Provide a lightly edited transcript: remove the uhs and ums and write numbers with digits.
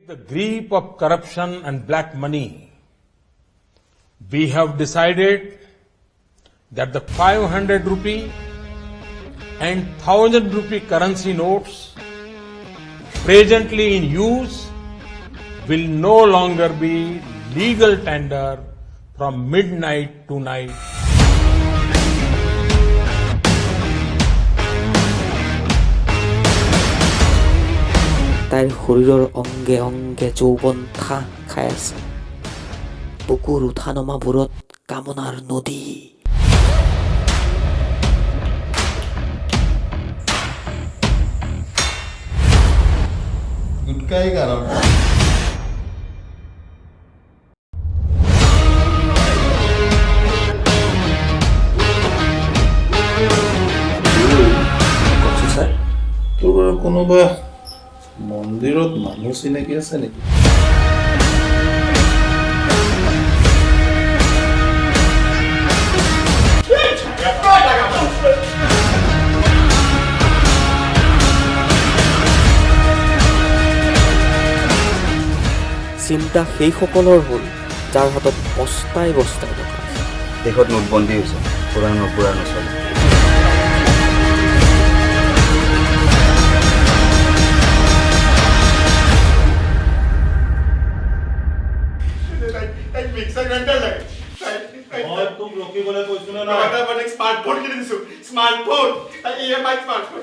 The grip of corruption and black money, we have decided that the 500 rupee and 1000 rupee currency notes presently in use will no longer be legal tender from midnight to night. তাইৰ শৰীৰৰ অংগে অংগে যৌৱন ঠাহ খাই আছে বুকুৰ উঠা নমাবোৰত কামনাৰ নদী গুটকাই কাৰণ স্যাৰ তোৰ কোনোবা মন্দিৰত মানুহ চিনাকি আছে নেকি চিন্তা সেইসকলৰ হ'ল যাৰ হাতত বস্তাই বস্তাই টকা আছে দেশত নোটবন্দী হৈছে পুৰাণ নপুৰা নচলে স্মাৰ্টফোন কিনি দিছো স্মাৰ্টফোন EMI স্মাৰ্টফোন